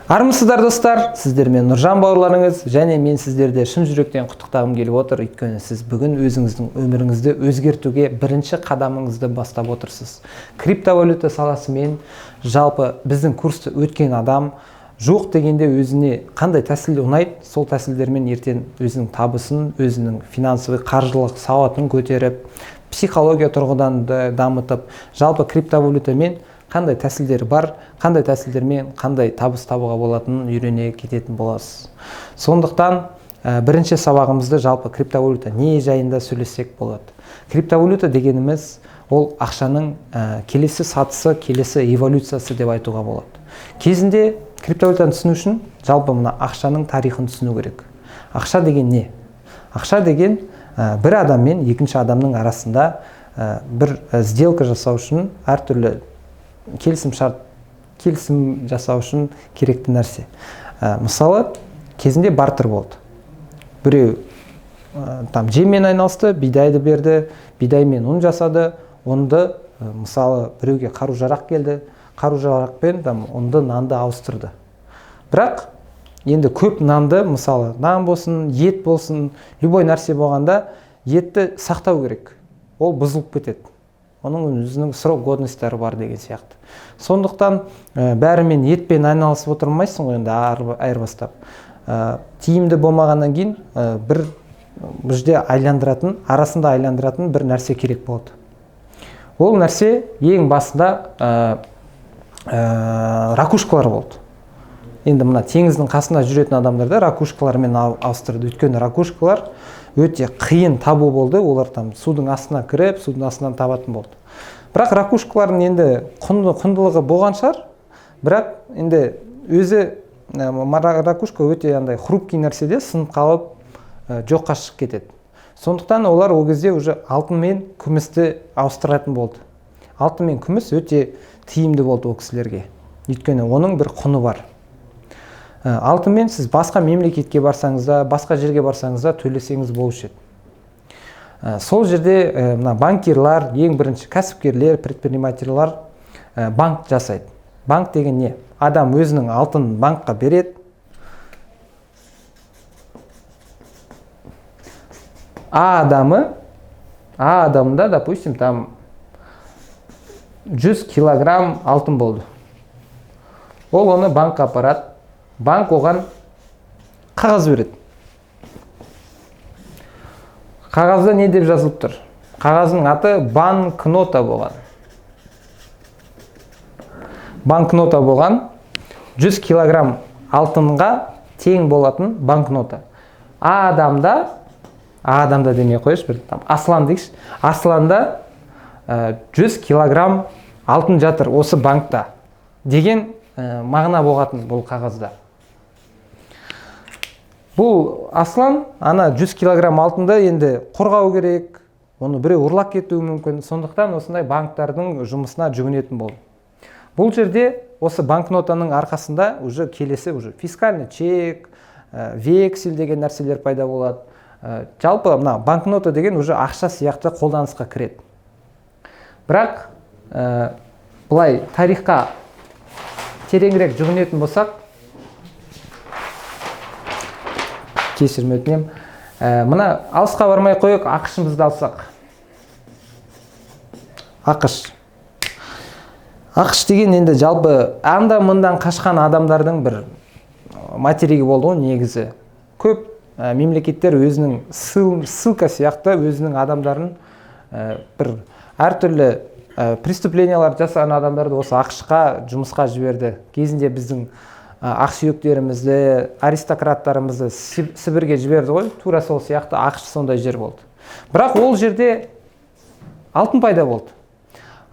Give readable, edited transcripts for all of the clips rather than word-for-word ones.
Армысыздар достар, сіздермен Нұржан бауырларыңыз, және мен сіздерді шын жүректен құттықтағым келіп отыр, өйткені сіз бүгін өзіңіздің өміріңізді өзгертуге бірінші қадамыңызды бастап отырсыз. Криптовалюта саласымен жалпы біздің курсты өткен адам жоқ дегенде өзіне қандай тәсіл ұнайды, сол тәсілдермен ертең өзінің табысын, өзінің финансовый қаржылық сауатын көтеріп, психология тұрғыдан дамытып, жалпы криптовалютамен қандай тәсілдері бар, қандай тәсілдермен қандай табыс табуға болатынын үйрене кететін боласыз. Сондықтан бірінші сабағымызды жалпы криптовалюта не жайында сөйлессек болады. Криптовалюта дегеніміз ол ақшаның келесі сатысы, келесі эволюциясы деп айтуға болады. Кезінде криптовалютаны түсіну үшін жалпы мына ақшаның тарихын түсіну керек. Ақша деген не? Ақша деген бір адам мен екінші адамның арасында бір сделка жасау үшін әртүрлі келісім жасау үшін керекті нәрсе. Мысалы, кезінде бартер болды. Біреу жеммен айналысты, бидайды берді, бидаймен ұн жасады, ұнды мысалы біреуге қару-жарақ келді, қару-жарақпен ұнды нанды ауыстырды. Бірақ енді көп нанды, мысалы нан болсын, ет болсын, любой нәрсе болғанда етті сақтау керек. Ол бұзылып кетеді. Оның өзінің срок годностьтары бар деген сияқты. Сондықтан бәрімен етпен айналысып отырмайсың ғой енді айырбастап. Тиімді болмағаннан кейін бір жерде арасында айландыратын бір нәрсе керек болды. Ол нәрсе ең басында ракушкалар болды. Енді мына теңіздің қасында жүретін адамдарды ракушкалармен ауыстырды. Өйткені ракушкалар өте қиын табу болды, олар судың астына кіріп, судың астынан табатын болды. Бірақ ракушкалардың енді құндылығы болған шығар, бірақ енді өзі ракушка өте хрупкий нәрседе сынып қалып, жоққа шығып кетеді. Сондықтан олар ол кезде уже алтын мен күмісті ауыстыратын болды. Алтын мен күміс өте тиімді болды ол кісілерге. Өйткені оның бір құны бар. Алтынмен сіз басқа мемлекетке барсаңыз да, басқа жерге барсаңыз да төлесеңіз болушы еді. Сол жерде банкирлар, ең бірінші кәсіпкерлер, предпринимательлар банк жасайды. Банк деген не? Адам өзінің алтын банкқа береді. Адамда, допустим, 100 килограмм алтын болды. Ол оны банкқа апарады. Банк оған қағаз береді. Қағазда не деп жазылып тұр? Қағаздың аты банкнота болған. Банкнота болған 100 килограмм алтынға тең болатын банкнота. Адамда демей қойшы, аслан дейікші. Асланда 100 килограмм алтын жатыр осы банкта деген мағына болғатын бұл қағазда. Бұл аслан, 100 килограмм алтынды енді қорғау керек, оны біреу ұрлап кетуі мүмкін, сондықтан осындай банктардың жұмысына жүгінетін болды. Бұл жерде осы банкнотаның арқасында уже келесі фискальный чек, вексель деген нәрселер пайда болады. Жалпы банкнота деген уже ақша сияқты қолданысқа кіреді. Бірақ бұлай тарихқа тереңірек жүгінетін болсақ, кешірім өтінем. Мына алысқа бармай қойық, ақшымызды алсақ. ақш деген енді жалпы анда-мындан қашқан адамдардың бір материгі болды ғой негізі. Көп мемлекеттер өзінің ссылка сияқты өзінің адамдарын бір әртүрлі преступлениялар жасаған адамдарды осы ақшқа жұмысқа жіберді. Кезінде біздің ақсүйектерімізді, аристократтарымызды Сібірге жіберді ғой, тура сол сияқты ақш сондай жер болды. Бірақ ол жерде алтын пайда болды.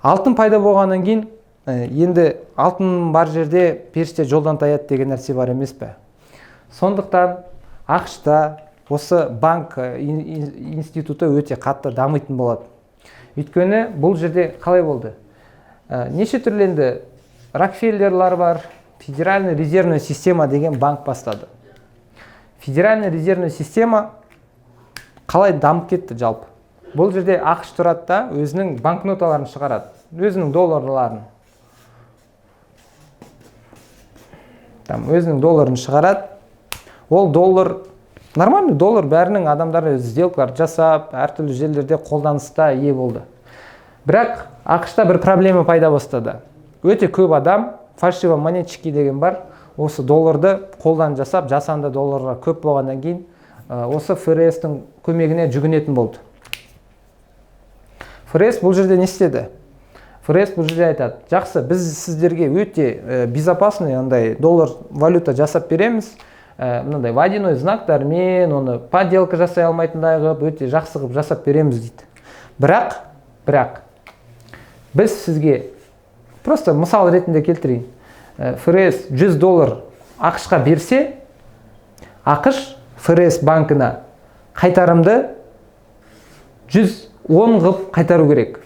Алтын пайда болғаннан кейін, енді алтын бар жерде періште жолдан таяды деген нәрсе бар емес пе? Сондықтан ақшта осы банк институты өте қатты дамитын болады. Өйткені бұл жерде қалай болды? Неше түрленді Рокфеллерлар бар, Федеральный резервная система деген банк бастады. Федеральный резервная система қалай дамып кетті жалпы? Бұл жерде ақш тұрады да өзінің банкноталарын шығарады, өзінің долларларын. там өзінің долларын шығарады. Ол доллар нормальный доллар, бәрінің адамдары сделкалар жасап, әртүрлі жерлерде қолданыста ие болды. Бірақ ақш-та бір проблема пайда бастады. Өте көп адам фальшивый монетчики деген бар. Осы долларды қолдан жасап, жасанды долларға көп болғаннан кейін осы ФРС-тің көмегіне жүгінетін болды. ФРС бұл жерде не істеді? ФРС бұл жерде айтады: жақсы, біз сіздерге өте безопасный андай доллар валюта жасап береміз. Мынандай водяной знактармен, оны подделка жасай алмайтындай қылып, өте жақсы қылып жасап береміз дейді. Бірақ біз сізге просто мысал ретінде келтірейін. ФРС $100 ақшқа берсе, ақш ФРС банкына қайтарымды 110 қылып қайтару керек.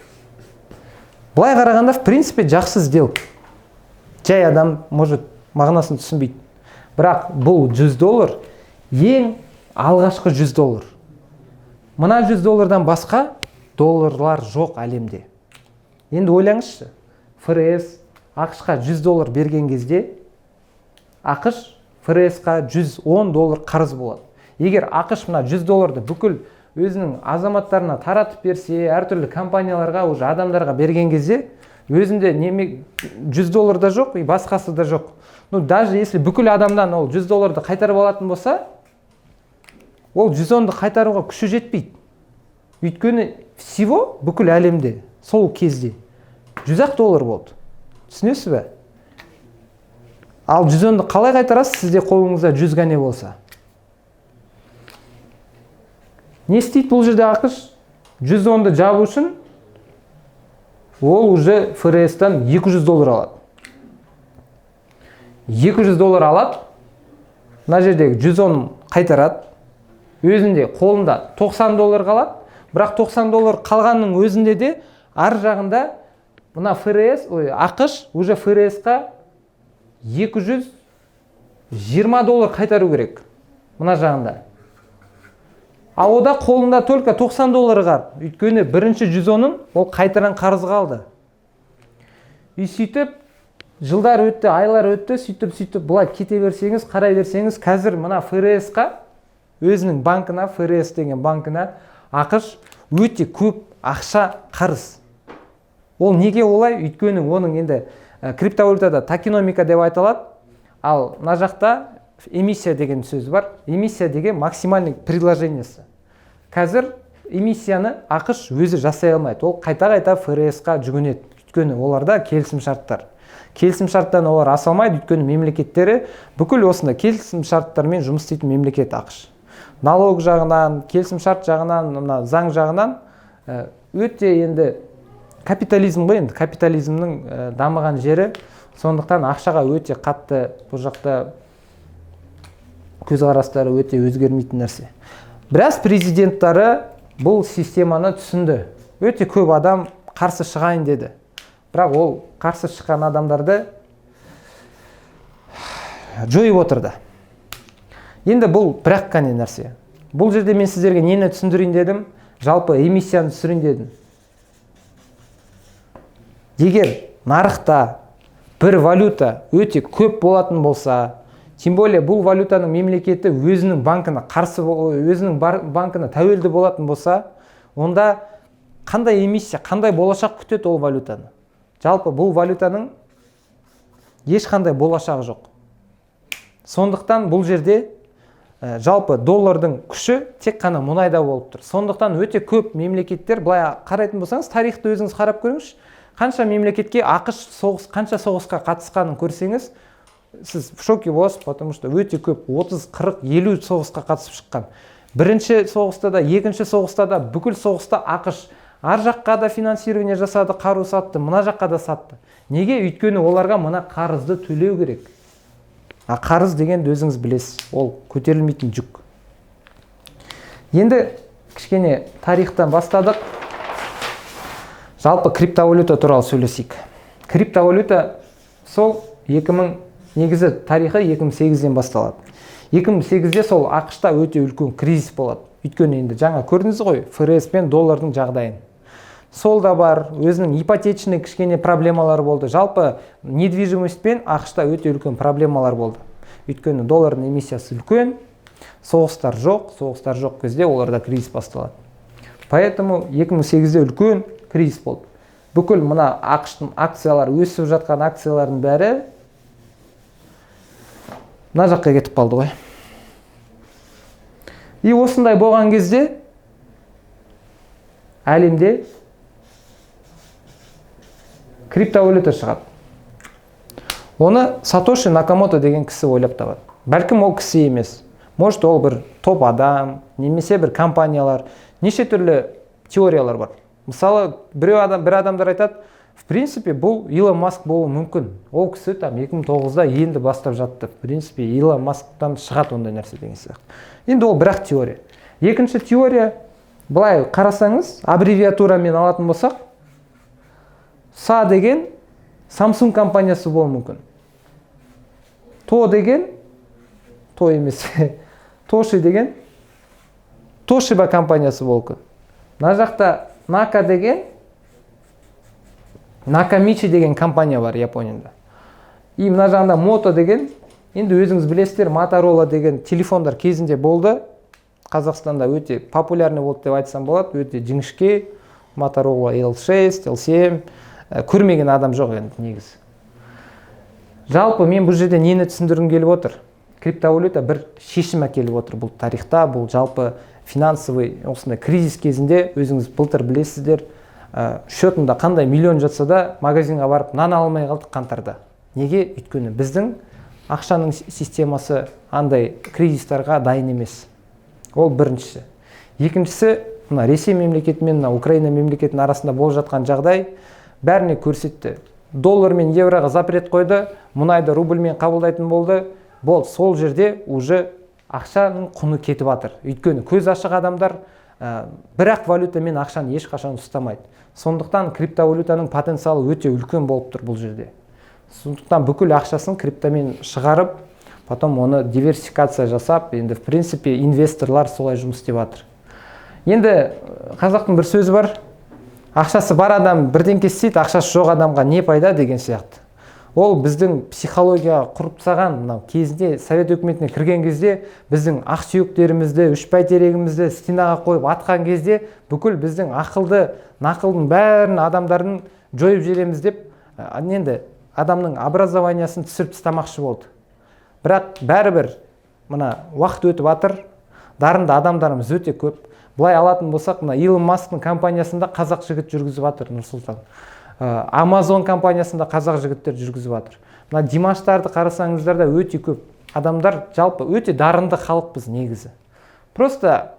Бұлай қарағанда, в принципе, жақсы сделка. Жай адам, может, мағынасын түсінбейді. Бірақ бұл $100 ең алғашқы $100. Мына $100-дан басқа долларлар жоқ әлемде. Енді ойлаңызшы, ФРС ақшқа $100 берген кезде, ақш ФРС-қа $110 қарыз болады. Егер ақш мына $100-ды бүкіл өзінің азаматтарына таратып берсе, әртүрлі компанияларға, уже адамдарға берген кезде, өзінде $100 да жоқ, и басқасы да жоқ. Ну, даже если бүкіл адамдан ол $100-ды қайтарып алатын болса, ол 110-ды қайтаруға күші жетпейді. Өйткені всего бүкіл әлемде сол кезде $100 болды. Түсінесіз бе? Ал 110-ды қалай қайтарасыз, сізде қолыңызда 100 ғана болса? Не істейді бұл жерде ақш? 110-ды жабу үшін ол уже ФРС-тан $200 алады. $200 алады, мына жердегі 110 қайтарады, өзінде қолында $90 қалады, бірақ $90 қалғанның өзінде де ар жағында мына ФРС, ақш уже ФРС-қа $220 қайтару керек мына жағында. А ода қолында только $90 қар. Өйткені бірінші 110-ын ол қайтаран қарыз қалды. И сөйтіп жылдар өтті, айлар өтті, сөйтіп бұлай кете берсеңіз, қарай берсеңіз, қазір мына ФРС-қа, өзінің банкына, ФРС деген банкына ақш өте көп ақша қарыз. Ол неге олай? Өйткені оның енді криптовалютада токеномика деп айтылады, ал мына жақта эмиссия деген сөз бар. Эмиссия деген максимальный предложениесі. Қазір эмиссияны ақш өзі жасай алмайды. Ол қайта-қайта ФРС-қа жүгінеді. Өйткені оларда келісім шарттар. Келісім шарттан олар аса алмайды, өйткені мемлекеттері бүкіл осында келісім шарттармен жұмыс істейтін мемлекет ақш. Налог жағынан, келісім шарт жағынан, заң жағынан өте енді капитализм ғой, енді капитализмнің дамыған жері, сондықтан ақшаға өте қатты бұл жақта көзқарастары өте өзгермейтін нәрсе. Біраз президенттары бұл системаны түсінді. Өте көп адам қарсы шығайын деді. Бірақ ол қарсы шыққан адамдарды жойып отырды. Енді бұл бірақ қане нәрсе. Бұл жерде мен сіздерге нені түсіндірейін дедім? Жалпы эмиссияны түсірейін дедім. Егер нарықта бір валюта өте көп болатын болса, тем более бұл валютаның мемлекеті өзінің банкына қарсы, өзінің банкына тәуелді болатын болса, онда қандай эмиссия, қандай болашақ күтеді ол валютаны? Жалпы бұл валютаның ешқандай болашағы жоқ. Сондықтан бұл жерде жалпы доллардың күші тек қана мұнайда болып тұр. Сондықтан өте көп мемлекеттер, былай қарайтын болсаңыз, тарихты өзіңіз қарап көріңізші, қанша мемлекетке ақш қанша соғысқа қатысқанын көрсеңіз, сіз в шоке боласыз, потому что өте көп 30, 40, 50 соғысқа қатысып шыққан. Бірінші соғыста да, екінші соғыста да, бүкіл соғыста ақш ар жаққа да финансирование жасады, қару сатты, мына жаққа да сатты. Неге? Өйткені оларға мына қарызды төлеу керек. А қарыз дегенді өзіңіз білесіз, ол көтерілмейтін жүк. Енді кішкене тарихтан бастадық. Жалпы криптовалюта туралы сөйлесейік. Криптовалюта сол негізі тарихы 2008-ден басталады. 2008-де сол ақшта өте үлкен кризис болады. Өйткені енді жаңа көрдіңіз ғой, ФРС пен доллардың жағдайын. Сол да бар, өзінің ипотечный кішкене проблемалар болды. Жалпы недвижимость пен ақшта өте үлкен проблемалар болды. өйткені доллардың эмиссиясы үлкен, соғыстар жоқ кезде оларда кризис басталады. Поэтому 2008-де үлкен кризис болды. Бүкіл мына ақштың акциялары, өсіп жатқан акциялардың бәрі мына жаққа кетіп қалды ғой. И осындай болған кезде әлемде криптовалюта шығады. Оны Сатоши Накамото деген кісі ойлап табады. Бәлкім ол кісі емес. Может, ол бір топ адам, немесе бір компаниялар, неше түрлі теориялар бар. Мысалы, бір адамдар айтады, в принципе, бұл Илон Маск болуы мүмкін. Ол кісі 2009-да енді бастап жатты. В принципе, Илон Масктан шығады ондай нәрсе деген сияқты. Енді ол бірақ теория. Екінші теория, былай қарасаңыз, аббревиатурамен алатын болсақ, СА деген Samsung компаниясы болуы мүмкін. То деген, то емес, Тоши деген Тошиба компаниясы болуы мүмкін. Мына жақта Нака деген Накамичи деген компания бар Японияда. И мына жағында Мото деген, енді өзіңіз білесіздер, Motorola деген телефондар кезінде болды. Қазақстанда өте популярный болды деп айтсам болады, өте жіңішке. Motorola L6, L7, көрмеген адам жоқ енді негізі. Жалпы мен бұл жерде нені түсіндіргім келіп отыр? Криптовалюта бір шешім әкеліп отыр бұл тарихта, бұл жалпы финансовый осындай кризис кезінде өзіңіз былтыр білесіздер, счетында қандай миллион жатса да магазинға барып нан алмай қалдық қаңтарда. Неге? Өйткені біздің ақшаның системасы андай кризистарға дайын емес. Ол біріншісі. Екіншісі, мына Ресей мемлекеті мен Украина мемлекетінің арасында болып жатқан жағдай бәріне көрсетті. Доллар мен евроға запрет қойды, мұнайды рубльмен қабылдайтын болды. Бол, сол жерде уже ақшаның құны кетіп жатыр. Өйткені көз ашық адамдар бірақ валютамен ақшаны ешқашан ұстамайды. Сондықтан криптовалютаның потенциалы өте үлкен болып тұр бұл жерде. Сондықтан бүкіл ақшасын криптомен шығарып, потом оны диверсификация жасап, енді в принципе инвесторлар солай жұмыс істеп жатыр. Енді қазақтың бір сөзі бар, ақшасы бар адам бірдеңке істейді, ақшасы жоқ адамға не пайда деген сияқты. Ол біздің психология құрып тастаған, мынау кезінде Совет өкіметіне кірген кезде біздің ақсүйектерімізді, үш бәйтерегімізді стенаға қойып атқан кезде бүкіл біздің ақылды, нақылдың бәрін адамдардың жойып жібереміз деп, енді адамның образованиясын түсіріп тастамақшы болды. Бірақ бәрібір мына уақыт өтіп жатыр, дарынды адамдарымыз өте көп. Бұлай алатын болсақ, мына Илон Масктың компаниясында қазақ жігіт жүргізіп жатыр Нұрсұлтан. Amazon компаниясында қазақ жігіттер жүргізіп жатыр. Мына Димаштарды қарасаңыздар да өте көп адамдар, жалпы өте дарынды халықпыз негізі. Просто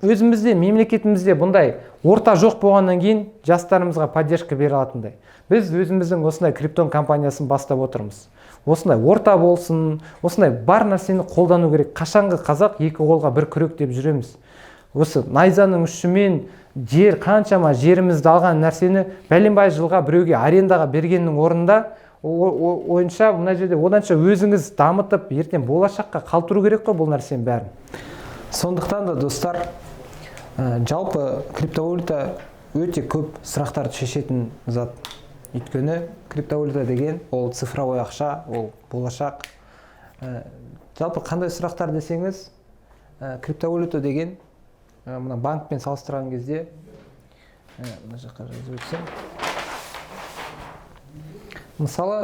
өзімізде, мемлекетімізде бұндай орта жоқ болғаннан кейін жастарымызға поддержка бере алатындай. Біз өзіміздің осындай криптон компаниясын бастап отырмыз. Осындай орта болсын, осындай бар нәрсені қолдану керек. Қашанғы қазақ екі қолға бір күрек деп жүреміз. Осы найзаның ұшымен жер, қаншама жерімізді алған нәрсені бәленбай жылға біреуге арендаға бергеннің орнында ойынша мына жерде оданша өзіңіз дамытып, ертең болашаққа қалдыру керек қой бұл нәрсенің бәрін. Сондықтан да достар, жалпы криптовалюта өте көп сұрақтарды шешетін зат. Өйткені криптовалюта деген ол цифровой ақша, ол болашақ. Жалпы қандай сұрақтар десеңіз, криптовалюта деген мына банкпен салыстырған кезде, мына жаққа жазып өтсем, мысалы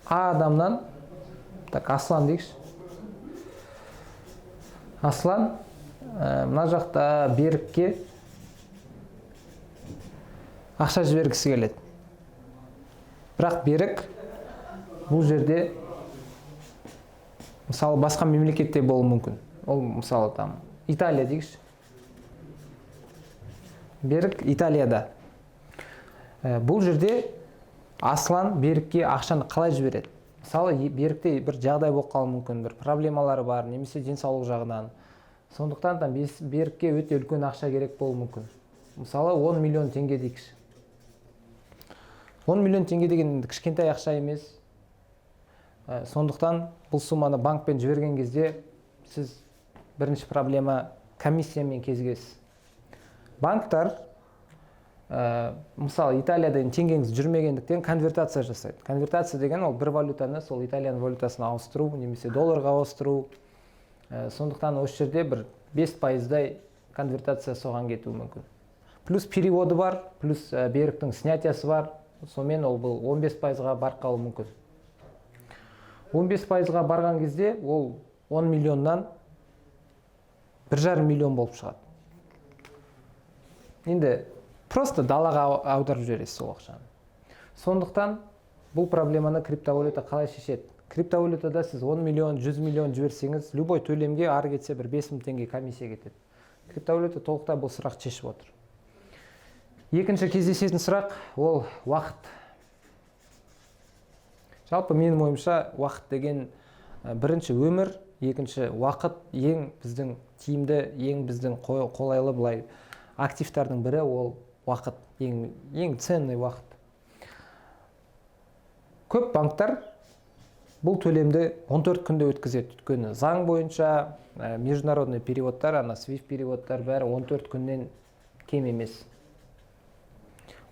А адамнан, так Аслан дейікші, Аслан мына жақта Берікке ақша жібергісі келеді. Бірақ Берік бұл жерде мысалы басқа мемлекетте болуы мүмкін. Ол мысалы там Италия дейікші. Берік Италияда. Бұл жерде Аслан Берікке ақшаны қалай жібереді? Мысалы Берікте бір жағдай болып қалуы мүмкін, бір проблемалары бар, немесе денсаулық жағынан. Сондықтан да Берікке өте үлкен ақша керек болуы мүмкін. Мысалы 10 миллион теңге дейікші. 10 миллион теңге деген кішкентай ақша емес. Сондықтан бұл сумманы банкпен жіберген кезде сіз бірінші проблема комиссиямен кезігесіз. Банктар мысалы Италиядан теңгеңіз жүрмегендіктен конвертация жасайды. Конвертация деген ол бір валютаны сол Италияның валютасына ауыстыру немесе долларға ауыстыру. Сондықтан осы жерде бір 5%-дай конвертация соған кетуі мүмкін. Плюс переводы бар, плюс беріктің снятиясы бар. Сонымен ол бұл 15%-ға барып қалуы мүмкін. 15%-ға барған кезде ол 10 миллионнан 1,5 миллион болып шығады. Енді просто далаға аударып жібересіз сол ақшаны. Сондықтан бұл проблеманы криптовалюта қалай шешеді? Криптовалютада сіз 10 миллион, 100 миллион жіберсеңіз, любой төлемге ары кетсе бір 5000 теңге комиссия кетеді. Криптовалюта толықтай бұл сұрақ шешіп отыр. Екінші кездесетін сұрақ ол уақыт. Жалпы менің ойымша уақыт деген бірінші өмір, екінші уақыт ең біздің тиімді, ең біздің қолайлы былай активтардың бірі ол уақыт, ең ценный уақыт. Көп банктар бұл төлемді 14 күнде өткізеді. Өйткені заң бойынша международный переводтар, SWIFT переводтар бәрі 14 күннен кем емес.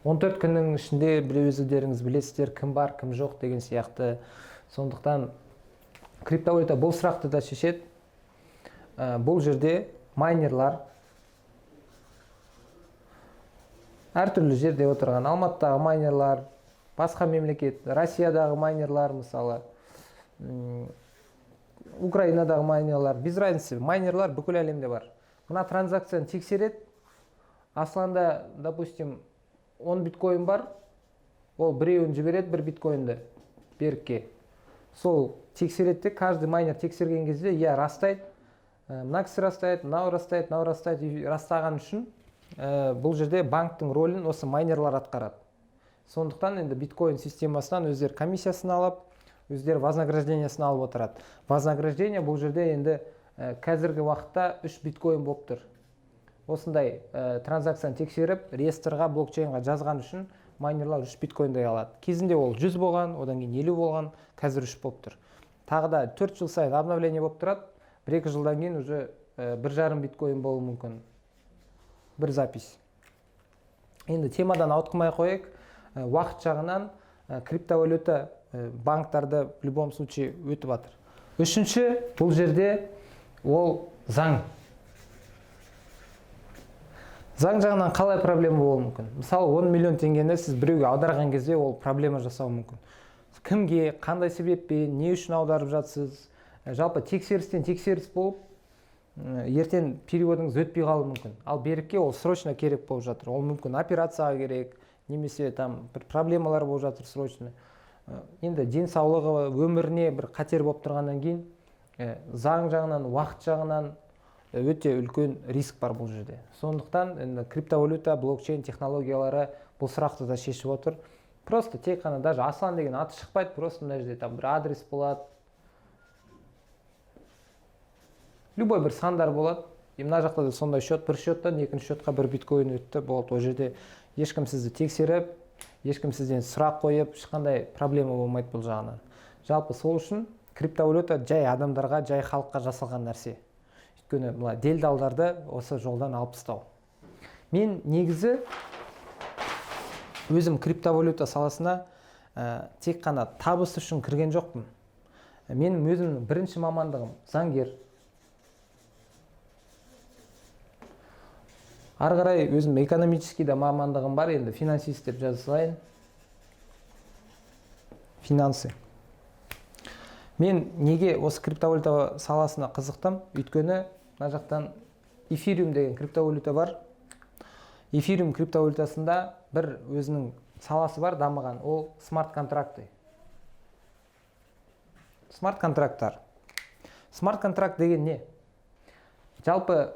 14 күннің ішінде өздеріңіз білесіздер, кім бар, кім жоқ деген сияқты. Сондықтан криптовалюта бұл сұрақты да шешеді. Бұл жерде майнерлар әртүрлі жерде отырған, Алматыдағы майнерлар, басқа мемлекет, Россиядағы майнерлар, мысалы, Украинадағы майнерлар, без разницы, майнерлар бүкіл әлемде бар. Мына транзакцияны тексереді. Асланда, допустим, 10 биткоин бар, ол біреуін жібереді, бір биткоинді берікке. Сол тексереді, каждый майнер тексерген кезде, растайды, мына кісі растайды, мынау растайды, мынау растайды, растаған үшін бұл жерде банктың рөлін осы майнерлар атқарады. Сондықтан енді биткоин системасынан өздер комиссиясын алып, өздер вознаграждениесін алып отырады. Вознаграждение бұл жерде енді қазіргі уақытта 3 биткоин болып тұр. Осындай транзакцияны тексеріп, реестрға, блокчейнға жазған үшін майнерлар 3 биткоиндай алады. Кезінде ол 100 болған, одан кейін 50 болған, қазір 3 болып тұр. Тағы да 4 жыл сайын обновление болып тұрады. 1-2 жылдан кейін уже 1,5 биткоин болуы мүмкін. Бір запись. Енді темадан ауытқымай қойық. Уақыт жағынан криптовалюта банктарды в любом случае өтіп жатыр. Үшінші, бұл жерде ол заң. Заң жағынан қалай проблема болуы мүмкін? Мысалы, 10 миллион теңгені сіз біреуге аударған кезде ол проблема жасауы мүмкін. Кімге, қандай себеппен, не үшін аударып жатсыз? Жалпы тексерістен тексеріс болып, ертең переводыңыз өтпей қалуы мүмкін. Ал берікке ол срочно керек болып жатыр. Ол мүмкін операцияға керек, немесе там бір проблемалар болып жатыр срочно. Енді денсаулығы, өміріне бір қатер болып тұрғаннан кейін, заң жағынан, уақыт жағынан өте үлкен риск бар бұл жерде. Сондықтан криптовалюта, блокчейн технологиялары бұл сұрақты да шешіп отыр. Просто тек қана даже Аслан деген аты шықпайды, просто мына жерде там бір адрес болады. Любой бір сандар болады. Мына жақта да сондай счет, бір счеттан екінші счетқа бір биткоин өтті, болды. Ол жерде ешкім сізді тексеріп, ешкім сізден сұрақ қойып, ешқандай проблема болмайды бұл жағынан. Жалпы сол үшін криптовалюта жай адамдарға, жай халыққа жасалған нәрсе. Өйткені делдалдарды осы жолдан алып тастау. Мен негізі өзім криптовалюта саласына тек қана табыс үшін кірген жоқпын. Менің өзімнің бірінші мамандығым заңгер. Ары қарай өзім экономический да мамандығым бар, енді финансист деп жаза салайын. Финансы. Мен неге осы криптовалюта саласына қызықтым? Өйткені мына жақтан эфириум деген криптовалюта бар. Эфириум криптовалютасында бір өзінің саласы бар, дамыған. Ол смарт-контракты. Смарт-контракттар. Смарт-контракт деген не? Жалпы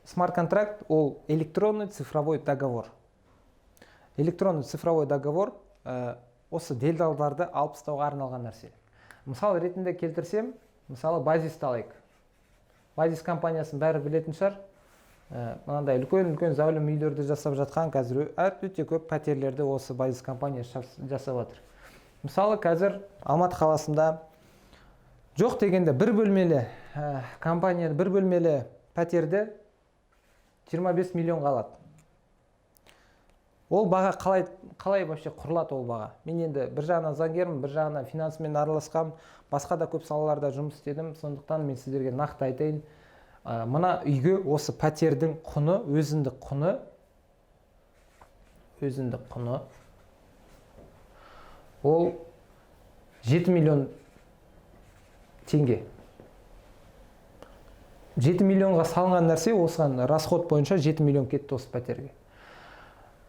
смарт-контракт ол электронный цифровой договор. Электронный цифровой договор осы делдалдарды алып тастауға арналған нәрсе. Мысал ретінде келтірсем, мысалы Базисті алайық. Базис компаниясын бәрі білетін шығар. Мынандай үлкен зәулім үйлерді жасап жатқан, қазір өте көп пәтерлерді осы Базис компаниясы жасап жатыр. Мысалы қазір Алматы қаласында жоқ дегенде бір бөлмелі компания бір бөлмелі пәтерді 25 миллион қалады. Ол баға қалай вообще құрылады ол баға? Мен енді бір жағынан заңгермін, бір жағынан финансымен араласқам, басқа да көп салаларда жұмыс істедім, сондықтан мен сіздерге нақты айтайын. Мына үйге осы пәтердің құны, өзіндік құны ол 7 миллион теңге. 7 миллионға салынған нәрсе, осыған расход бойынша 7 миллион кетті осы пәтерге.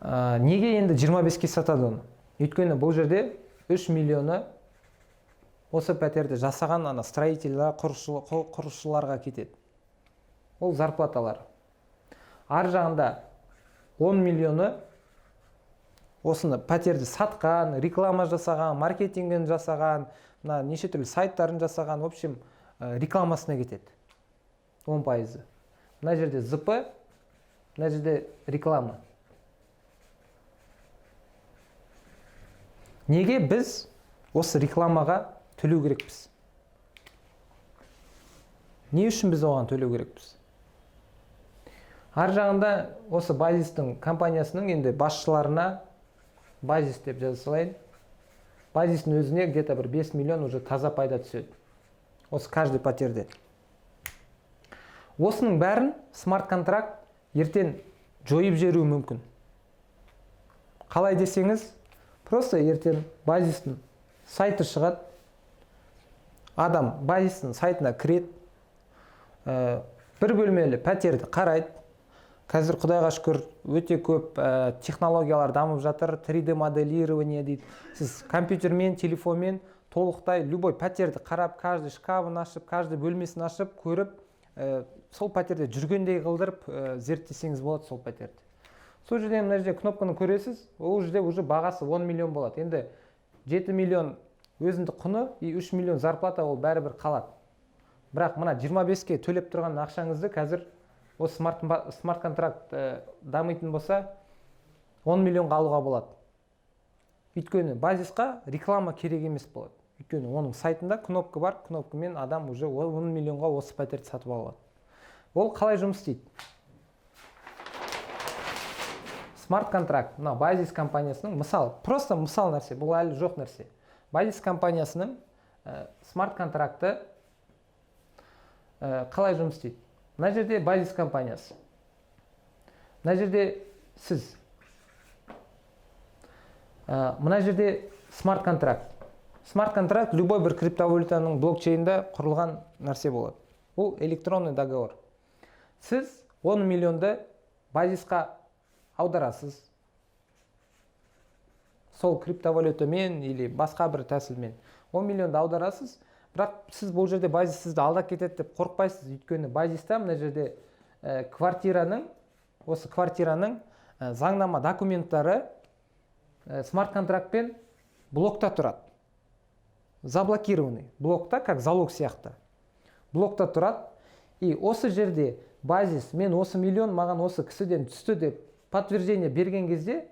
Неге енді 25-ке сатады оны? Өйткені бұл жерде 3 миллионы осы пәтерді жасаған строительдер, құрылысшыларға кетеді. Ол зарплаталар. Ар жағында 10 миллионы осыны пәтерді сатқан, реклама жасаған, маркетингін жасаған, неше түрлі сайттарын жасаған, в общем, рекламасына кетеді. 10%. Мына жерде ЗП, мына жерде реклама. Неге біз осы рекламаға төлеу керекпіз? Не үшін біз оған төлеу керекпіз? Ар жағында осы базистің компаниясының енді басшыларына базис деп жаза салайын. Базистің өзіне где-то бір 5 миллион уже таза пайда түседі. Осы каждый пәтерде. Осының бәрін смарт-контракт ертең жойып жіберуі мүмкін. Қалай десеңіз, просто ертең базистің сайты шығады. Адам базистің сайтына кіреді. Бір бөлмелі пәтерді қарайды. Қазір құдайға шүкір өте көп технологиялар дамып жатыр. 3D моделирование дейді. Сіз компьютермен, телефонмен толықтай любой пәтерді қарап, каждый шкафын ашып, каждый бөлмесін ашып, көріп, сол пәтерде жүргендей қылдырып зерттесеңіз болады сол пәтерді. Сол жерде мына жерде кнопканы көресіз, ол жерде уже бағасы 10 миллион болады. Енді 7 миллион өзіндік құны и 3 миллион зарплата ол бәрібір қалады. Бірақ мына 25-ке төлеп тұрған ақшаңызды қазір осы смарт-контракт дамитын болса 10 миллионға алуға болады. Өйткені базисқа реклама керек емес болады. Өйткені оның сайтында кнопка бар, кнопкамен адам уже 10 миллионға осы пәтерді сатып алады. Ол қалай жұмыс істейді? Смарт-контракт, мына базис компаниясының мысал, просто мысал нәрсе, бұл әлі жоқ нәрсе. Базис компаниясының смарт-контракты қалай жұмыс істейді? Мына жерде базис компаниясы. Мына жерде сіз. Мына жерде смарт-контракт. Смарт-контракт любой бір криптовалютаның блокчейнда құрылған нәрсе болады. Бұл электронный договор. Сіз 10 миллионды базисқа аударасыз. Сол криптовалютамен или басқа бір тәсілмен 10 миллионды аударасыз. Бірақ сіз бұл жерде базис сізді алдап кетеді деп қорықпайсыз. Өйткені базиста мына жерде осы квартираның заңнама документтары смарт-контрактпен блокта тұрады. Заблокированный. Блокта, как залог сияқты. Блокта тұрады. И осы жерде базис, мен осы миллион маған осы кісіден түсті деп подтверждение берген кезде,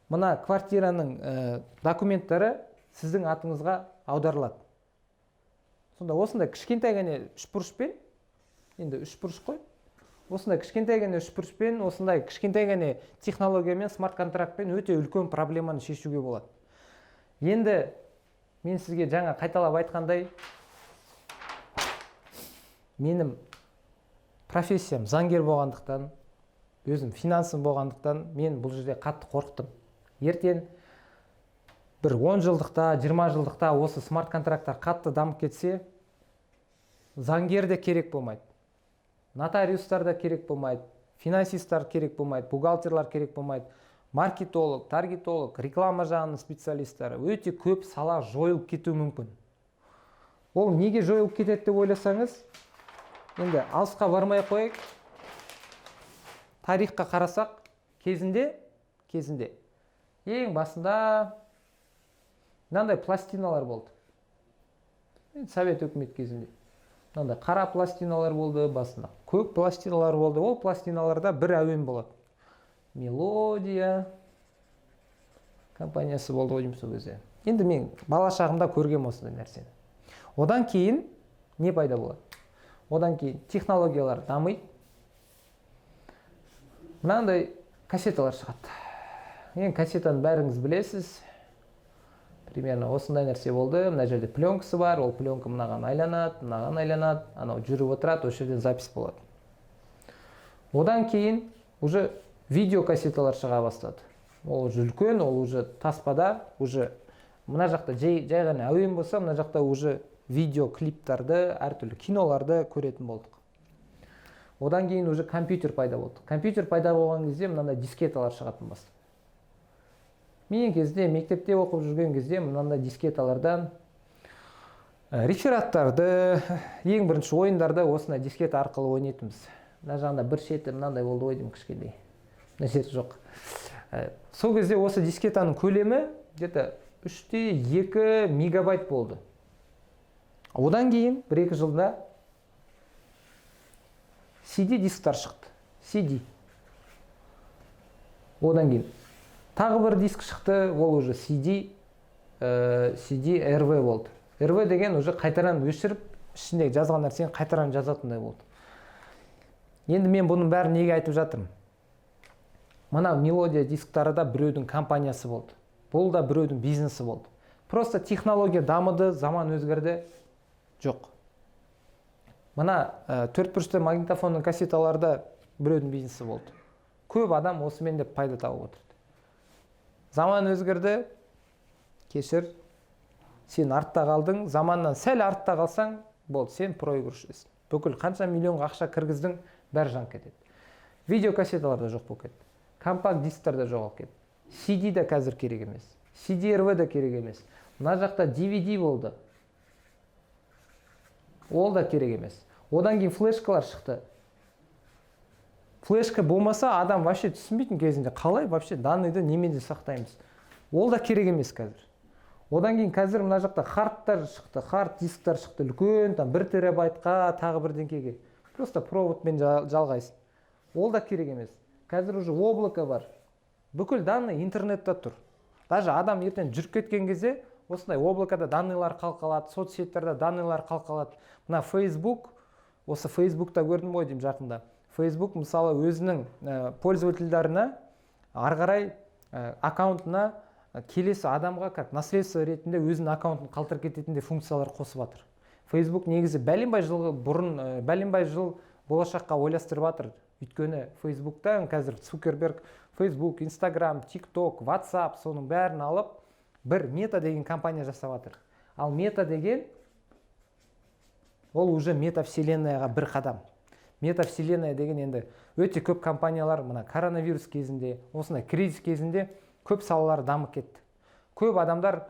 мына квартираның документтары сіздің атыңызға аударылады. Сонда осындай кішкентай ғана үшбұрышпен, енді үшбұрыш қой, осындай кішкентай ғана үшбұрышпен, осындай кішкентай ғана технологиямен, смарт-контрактпен өте үлкен проблеманы шешуге болады. Енді мен сізге жаңа қайталап айтқандай, менің профессиям заңгер болғандықтан, өзім финансым болғандықтан, мен бұл жерде қатты қорықтым. Ертең бір 10 жылдықта, 20 жылдықта осы смарт-контракттар қатты дамып кетсе, заңгер де керек болмайды. Нотариустар да керек болмайды, финансисттар керек болмайды, бухгалтерлар керек болмайды, маркетолог, таргетолог, реклама жағының специалисттары, өте көп сала жойылып кетуі мүмкін. Ол неге жойылып кетеді деп ойласаңыз, енді алысқа бармай қойып, тарихқа қарасақ, кезінде ең басында мынандай пластиналар болды. Совет өкімет кезінде. Мынандай қара пластиналар болды басында. Көк пластиналар болды. Ол пластиналарда бір әуен болады. Мелодия компаниясы болды ғой деймін сол кезде. Енді мен бала шағымда көргем осындай нәрсені. Одан кейін не пайда болады? Одан кейін технологиялар дамиды. Мынандай кассеталар шығады. Енді кассетаны бәріңіз білесіз. Примерно осындай нәрсе болды. Мына жерде пленкасы бар, ол пленка мынаған айланады, анау жүріп отырады, осы жерден запись болады. Одан кейін уже видео кассеталар шыға бастады. Ол уже үлкен, ол уже таспада, уже мына жақта жай ғана әуен болса, мына жақта уже видео клиптарды, әртүрлі киноларды көретін болдық. Одан кейін уже компьютер пайда болды. Компьютер пайда болған кезде мынандай дискеталар шығатын бастады. Мен кезде мектепте оқып жүрген кезде мынандай дискеталардан рефераттарды, ең бірінші ойындарды осындай дискет арқылы ойнайтынбыз. Мына жағында бір шеті мынандай болды ғой деймін, кішкентай. Мына жері жоқ. Сол кезде осы дискетаның көлемі где-то 3,2 мегабайт болды. Одан кейін 1-2 жылда CD дисктар шықты. CD. Одан кейін тағы бір диск шықты, ол уже CD RV болды. RV деген уже қайтаран өшіріп, ішіндегі жазған нәрсені қайтаран жазатындай болды. Енді мен бұның бәрін неге айтып жатырмын? Мына мелодия дисктары да біреудің компаниясы болды. Бұл да біреудің бизнесі болды. Просто технология дамыды, заман өзгерді. Жоқ. Мына 4-бұрышты магнитофонның кассеталарда біреудің бизнесі болды. Көп адам осымен деп пайда тауып отырды. Заман өзгерді, кешір, сен артта қалдың, заманнан сәл артта қалсаң, болды, сен проигрышсың. Бүкіл қанша миллионға ақша кіргіздің, бәрі жанып кетеді. Видео кассеталар да жоқ болып кетті. Компакт дисктар да жоғалып кетті. CD да қазір керек емес. CD-RV да керек емес. Мына жақта DVD болды. Ол да керек емес. Одан кейін флешкалар шықты. Флешка болмаса адам вообще түсінбейтін кезінде қалай вообще данныйды неменде сақтаймыз. Ол да керек емес қазір. Одан кейін қазір мына жақта хардтар шықты, хард дисктар шықты, үлкен, 1 терабайтқа, тағы бірдеңкеге. Просто проводпен жалғайсың. Ол да керек емес. Қазір уже облако бар. Бүкіл данный интернетте тұр. Даже адам ертең жүріп кеткен кезде осындай облакада данныйлар қалқалады, соцсеттерде данныйлар қалқалады. Мына Facebook, осы Facebook'та көрдім ғой деймін жақында. Facebook мысалы өзінің пользовательдарына арғарай аккаунтына келесі адамға как наследство ретінде өзінің аккаунтын қалтырып кететіндей функциялар қосып жатыр. Facebook негізі бәленбай жыл болашаққа ойластырып жатыр. Өйткені Facebook'та қазір Цукерберг Facebook, Instagram, TikTok, WhatsApp соның бәрін алып бір мета деген компания жасап жатыр. Ал мета деген ол уже метавселенныйға бір қадам. Метавселенная деген енді өте көп компаниялар мына коронавирус кезінде, осындай кризис кезінде көп салалар дамып кетті. Көп адамдар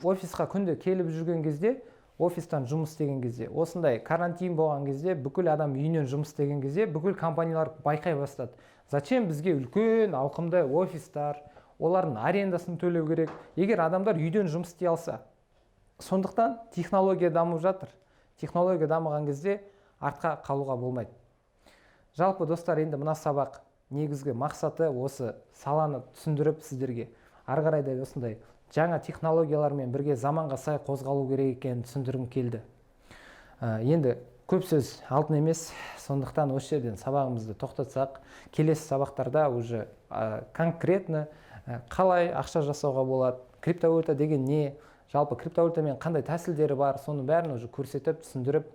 офисқа күнде келіп жүрген кезде, офистан жұмыс істеген кезде, осындай карантин болған кезде, бүкіл адам үйінен жұмыс істеген кезде, бүкіл компаниялар байқай бастады. Зачем бізге үлкен ауқымды офистар, олардың арендасын төлеу керек, егер адамдар үйден жұмыс істей алса. Сондықтан технология дамып жатыр. Технология дамыған кезде артқа қалуға болмайды. Жалпы достар, енді мына сабақ негізгі мақсаты осы саланы түсіндіріп сіздерге ары қарай да осындай жаңа технологиялармен бірге заманға сай қозғалу керек екенін түсіндіргім келді. Енді көп сөз алтын емес, сондықтан осы жерден сабағымызды тоқтатсақ, келесі сабақтарда уже конкретно қалай ақша жасауға болады, криптовалюта деген не, жалпы криптовалютамен қандай тәсілдері бар, соның бәрін уже көрсетіп, түсіндіріп,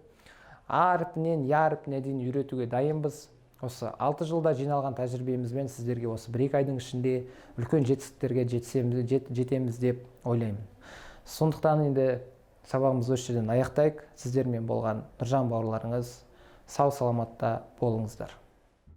А әрпінен Я әрпіне дейін үйретуге дайынбыз. Осы 6 жылда жиналған тәжірибемізбен сіздерге осы 1-2 айдың ішінде үлкен жетістіктерге жетеміз деп ойлаймын. Сондықтан енді сабағымызды осы жерден аяқтайық. Сіздермен болған Нұржан бауырларыңыз сау саламатта болыңыздар.